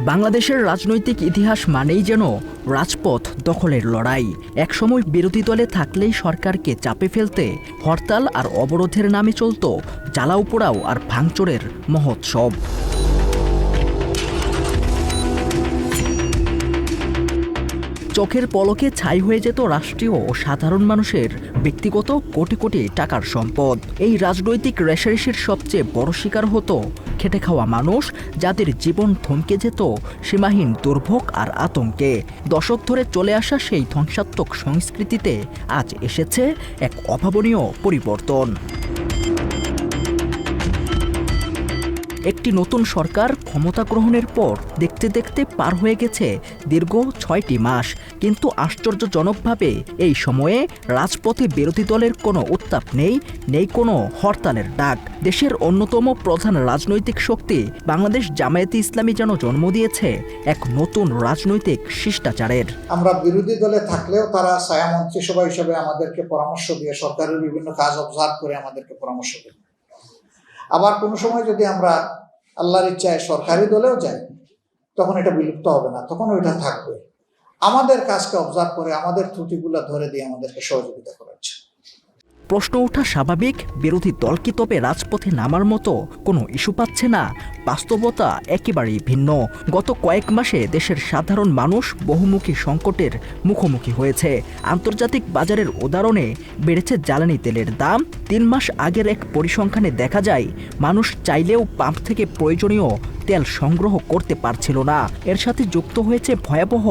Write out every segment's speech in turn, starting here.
বাংলাদেশের রাজনৈতিক ইতিহাস মানেই যেন রাজপথ দখলের লড়াই। একসময় বিরোধী দলে থাকলেই সরকারকে চাপে ফেলতে হরতাল আর অবরোধের নামে চলত জ্বালাও পোড়াও আর ভাঙচুরের মহোৎসব। চোখের পলকে ছাই হয়ে যেত রাষ্ট্রীয় ও সাধারণ মানুষের ব্যক্তিগত কোটি কোটি টাকার সম্পদ। এই রাজনৈতিক রেষারেষির সবচেয়ে বড় শিকার হতো খেটে খাওয়া মানুষ, যাদের জীবন থমকে যেত সীমাহীন দুর্ভোগ আর আতঙ্কে। দশক ধরে চলে আসা সেই ধ্বংসাত্মক সংস্কৃতিতে আজ এসেছে এক অভাবনীয় পরিবর্তন। একটি নতুন সরকার ক্ষমতা গ্রহণের পর দেখতে দেখতে পার হয়ে গেছে দীর্ঘ ৬টি মাস, কিন্তু আশ্চর্যজনকভাবে এই সময়ে রাজপথে বিরোধী দলের কোনো উত্তাপ নেই কোনো হরতালের ডাক। দেশের অন্যতম প্রধান রাজনৈতিক শক্তি বাংলাদেশ জামায়াতে ইসলামী যেন জন্ম দিয়েছে এক নতুন রাজনৈতিক শিষ্টাচারের। আমরা বিরোধী দলে থাকলেও তারা ছায়া মন্ত্রিসভা হিসেবে আমাদেরকে পরামর্শ দিয়ে সরকারের বিভিন্ন কাজ অবজার্ভ করে আমাদেরকে পরামর্শ দেন। আবার কোনো সময় যদি আমরা আল্লাহর ইচ্ছায় সরকারি দলেও যাই, তখন এটা বিলুপ্ত হবে না, তখন ওইটা থাকবে। আমাদের কাজকে অবজার্ভ করে আমাদের ত্রুটিগুলো ধরে দিয়ে আমাদেরকে সহযোগিতা করাচ্ছে। প্রশ্ন ওঠা স্বাভাবিক, বিরোধী দল কি তবে রাজপথে নামার মতো কোনো ইস্যু পাচ্ছে না? বাস্তবতা একেবারেই ভিন্ন। গত কয়েক মাসে দেশের সাধারণ মানুষ বহুমুখী সংকটের মুখোমুখি হয়েছে। আন্তর্জাতিক বাজারের উদাহরণে বেড়েছে জ্বালানি তেলের দাম। ৩ মাস আগের এক পরিসংখ্যানে দেখা যায় মানুষ চাইলেও পাম্প থেকে প্রয়োজনীয় তেল সংগ্রহ করতে পারছিল না। এর সাথে যুক্ত হয়েছে ভয়াবহ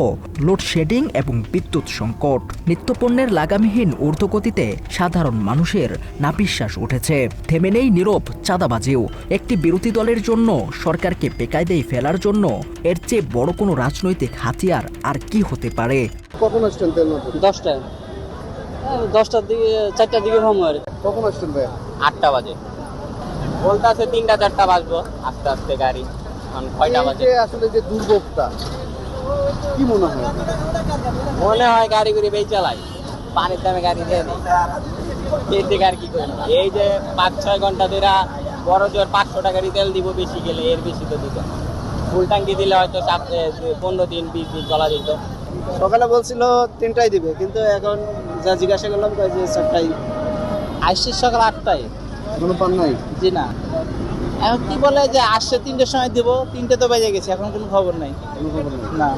লোডশেডিং এবং বিদ্যুৎ সংকট। নিত্যপণ্যের লাগামহীন ঊর্ধ্বগতিতে সাধারণ মানুষের নাভিশ্বাস উঠেছে। থেমে নেই নীরব চাঁদাবাজিও। একটি বিরোধী দলের জন্য সরকারকে বেকায়দায় ফেলার জন্য এর চেয়ে বড় কোনো রাজনৈতিক হাতিয়ার আর কি হতে পারে? কখন আসছেন তেল নতুন? 10টায়, 10টার দিকে 4টার দিকে কম হয়। কখন আসছেন ভাই? 8টা বাজে বলতে আছে, 3টা 4টা বাজবো আস্তে আস্তে গাড়ি। কয়টা বাজে আসলে যে দুর্ভোগটা কি মনে হয়? মনে হয় গাড়ি করে বেই চালাই, পানির দামে গাড়ি দিয়ে দিই, এর দিকে আর কি করি। এই যে 5-6 ঘন্টা ধরে বড় জোর 500 টাকার তেল দিব, বেশি গেলে এর বেশি তো দিত। ফুল ট্যাঙ্কি দিলে হয়তো 15 দিন 20 দিন চলা যেত। সকালে বলছিল 3টায় দিবে, কিন্তু এখন যা জিজ্ঞাসা করলাম যে 4টায়। আসছে সকাল 8টায়, এখনো পান নাই? জি না, এখন কি বলে যে আসছে 3টের সময় দেবো, 3টে তো বেজে গেছে, এখন কোনো খবর নাই। না,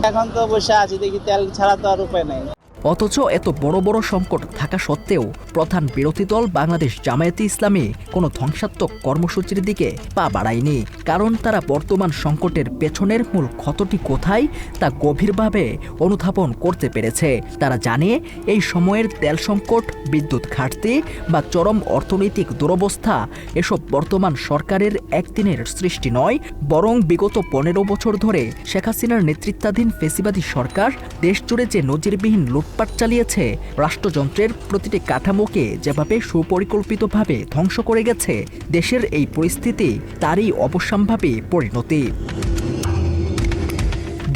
এখন তো বসে আছি, দেখি তেল ছাড়া তো আর উপায় নাই। অথচ এত বড় বড় সংকট থাকা সত্ত্বেও প্রধান বিরোধী দল বাংলাদেশ জামায়াতে ইসলামী কোনো ধ্বংসাত্মক কর্মসূচির দিকে পা বাড়ায়নি। কারণ তারা বর্তমান সংকটের পেছনের মূল ক্ষতটি কোথায় তা গভীরভাবে অনুধাবন করতে পেরেছে। তারা জানে এই সময়ের তেল সংকট, বিদ্যুৎ ঘাটতি বা চরম অর্থনৈতিক দুরবস্থা এসব বর্তমান সরকারের একদিনের সৃষ্টি নয়, বরং বিগত 15 বছর ধরে শেখ হাসিনার নেতৃত্বাধীন ফ্যাসিবাদী সরকার দেশজুড়ে যে নজিরবিহীন লুটপাট চালিয়েছে, রাষ্ট্রযন্ত্রের প্রতিটি কাঠামোকে যেভাবে সুপরিকল্পিতভাবে ধ্বংস করে গেছে, দেশের এই পরিস্থিতি তারই অবশ্যম্ভাবী পরিণতি।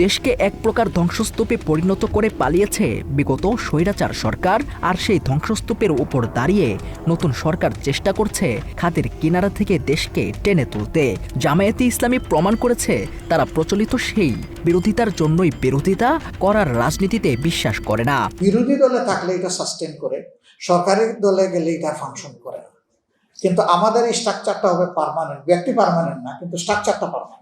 দেশকে এক প্রকার ধ্বংসস্তূপে পরিণত করে পালিয়েছে বিগত স্বৈরাচার সরকার। আর সেই ধ্বংসস্তূপের উপর দাঁড়িয়ে নতুন সরকার চেষ্টা করছে খাদের কিনারা থেকে দেশকে টেনে তুলতে। জামায়াতে ইসলামী প্রমাণ করেছে তারা প্রচলিত সেই বিরোধিতার জন্যই বিরোধিতা করার রাজনীতিতে বিশ্বাস করে না। বিরোধী দলে থাকলে এটা সাস্টেন করে, সরকারি দলে গেলে এটা ফাংশন করে না। কিন্তু আমাদের এই স্ট্রাকচারটা হবে পার্মানেন্ট, ব্যক্তি পার্মানেন্ট না, কিন্তু স্ট্রাকচারটা পার্মানেন্ট।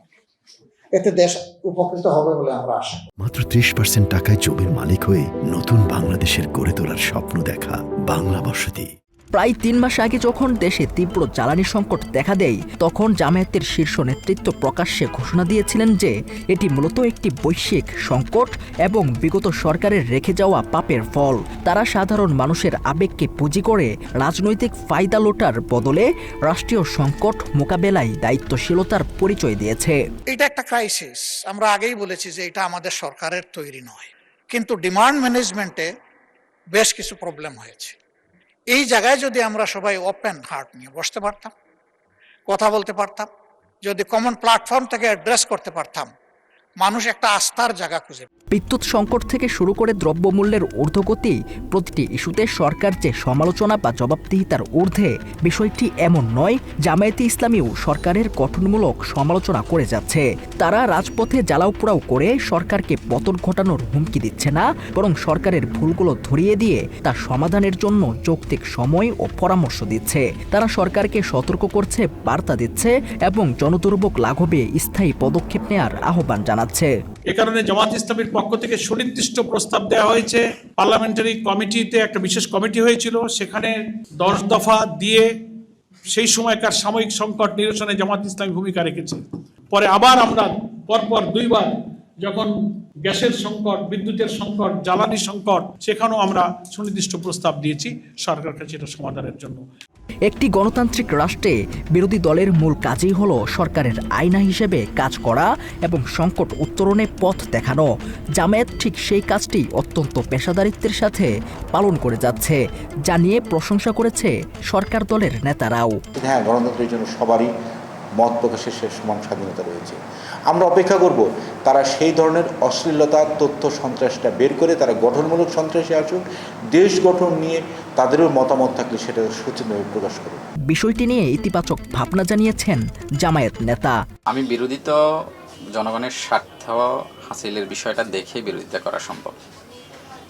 এতে দেশ উপকৃত হবে বলে আমরা আশা। মাত্র 30% টাকায় জমির মালিক হয়ে নতুন বাংলাদেশের গড়ে তোলার স্বপ্ন দেখা বাংলা বসতি। প্রায় 3 মাস আগে যখন দেশে তীব্র জ্বালানি সংকট দেখা দেয়, তখন জামায়াতের শীর্ষ নেতৃত্ব প্রকাশ্যে ঘোষণা দিয়েছিলেন যে এটি মূলত একটি বৈশ্বিক সংকট এবং বিগত সরকারের রেখে যাওয়া পাপের ফল। তারা সাধারণ মানুষের আবেগকে পুঁজি করে রাজনৈতিক ফায়দা লোটার বদলে রাষ্ট্রীয় সংকট মোকাবেলায় দায়িত্বশীলতার পরিচয় দিয়েছে। এটা একটা ক্রাইসিস, আমরা আগেই বলেছি যে এটা আমাদের সরকারের তৈরি নয়, কিন্তু ডিমান্ড ম্যানেজমেন্টে বেশ কিছু প্রবলেম হয়েছে। এই জায়গায় যদি আমরা সবাই ওপেন হার্ট নিয়ে বসতে পারতাম, কথা বলতে পারতাম, যদি কমন প্ল্যাটফর্ম থেকে অ্যাড্রেস করতে পারতাম, মানুষ একটা আস্থার জায়গা খুঁজে। বিদ্যুৎ সংকট থেকে শুরু করে দ্রব্যমূল্যের ঊর্ধ্বগতি, প্রতিটি ইস্যুতে সরকার যে সমালোচনা বা জবাবদিহিতার ঊর্ধ্বে, বিষয়টি এমন নয়। জামায়াতে ইসলামীও সরকারের গঠনমূলক সমালোচনা করে যাচ্ছে। তারা রাজপথে জ্বালাও পোড়াও করে সরকারকে পতন ঘটানোর হুমকি দিচ্ছে না, বরং সরকারের ভুলগুলো ধরিয়ে দিয়ে তার সমাধানের জন্য যৌক্তিক সময় ও পরামর্শ দিচ্ছে। তারা সরকারকে সতর্ক করছে, বার্তা দিচ্ছে এবং জনদুর্ভোগ লাঘবে স্থায়ী পদক্ষেপ নেওয়ার আহ্বান জানাচ্ছে। এ কারণে জামাত ইসলামীর পক্ষ থেকে সুনির্দিষ্ট প্রস্তাব দেওয়া হয়েছে। পার্লামেন্টারি কমিটিতে একটা বিশেষ কমিটি হয়েছিল, সেখানে 10 দফা দিয়ে সেই সময়কার সাময়িক সংকট নিরসনে জামাত ইসলামী ভূমিকা রেখেছে। পরে আবার আমরা পরপর 2 বার, যখন গ্যাসের সংকট, বিদ্যুতের সংকট, জ্বালানি সংকট, সেখানেও আমরা সুনির্দিষ্ট প্রস্তাব দিয়েছি সরকার কাছে এটা সমাধানের জন্য। একটি গণতান্ত্রিক রাষ্ট্রে বিরোধী দলের মূল কাজই হলো সরকারের আয়না হিসেবে কাজ করা এবং সংকট উত্তরণে পথ দেখানো। জামায়াত ঠিক সেই কাজটি অত্যন্ত পেশাদারিত্বের সাথে পালন করে যাচ্ছে, যা নিয়ে প্রশংসা করেছে সরকার দলের নেতারাও। হ্যাঁ, গণতন্ত্রের জন্য সবারই মত প্রকাশের সমান স্বাধীনতা রয়েছে। আমরা অপেক্ষা করব তারা সেই ধরনের অশ্লীলতা, তথ্য সন্ত্রাসটা বের করে তারা গঠনমূলক সন্ত্রাসে আসুক, দেশ গঠন নিয়ে তাদেরও মতামত থাকলে সেটা সচেতনভাবে প্রকাশ করুক। বিষয়টি নিয়ে ইতিবাচক ভাবনা জানিয়েছেন জামায়াত নেতা। আমি বিরোধিত জনগণের স্বার্থ হাসিলের বিষয়টা দেখে বিরোধিতা করা সম্ভব।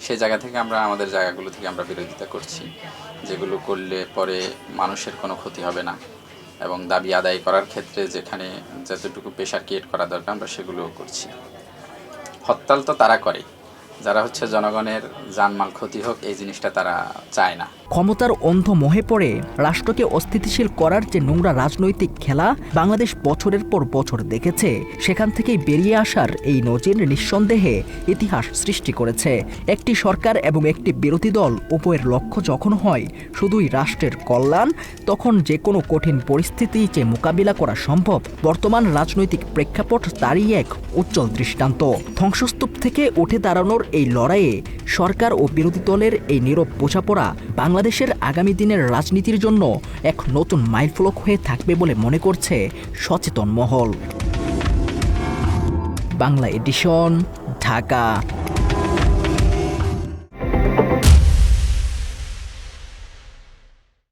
সেই জায়গা থেকে আমরা আমাদের জায়গাগুলো থেকে আমরা বিরোধিতা করছি, যেগুলো করলে পরে মানুষের কোনো ক্ষতি হবে না এবং দাবি আদায় করার ক্ষেত্রে যেখানে যতটুকু প্রেশার ক্রিয়েট করা দরকার আমরা সেগুলোও করছি। হরতাল তো তারা করে যারা জনগণের জানমাল ক্ষতি হোক, এই জিনিসটা তারা চায় না। ক্ষমতার অন্ধ মোহে পড়ে রাষ্ট্রকে অস্থিতিশীল করার যে নোংরা রাজনৈতিক খেলা বাংলাদেশ বছরের পর বছর দেখেছে, সেখান থেকেই বেরিয়ে আসার এই নজির নিঃসন্দেহে ইতিহাস সৃষ্টি করেছে। একটি সরকার এবং একটি বিরোধী দল উভয়ের লক্ষ্য যখন হয় শুধুই রাষ্ট্রের কল্যাণ, তখন যে কোনো কঠিন পরিস্থিতি যে মোকাবিলা করা সম্ভব। বর্তমান রাজনৈতিক প্রেক্ষাপট তারই এক উজ্জ্বল দৃষ্টান্ত। ধ্বংসস্তূপ থেকে উঠে দাঁড়ানোর এই লড়াইয়ে সরকার ও বিরোধী দলের এই নীরব বোঝাপড়া বাংলাদেশের আগামী দিনের রাজনীতির জন্য এক নতুন মাইলফলক হয়ে থাকবে বলে মনে করছে সচেতন মহল। বাংলা এডিশন, ঢাকা।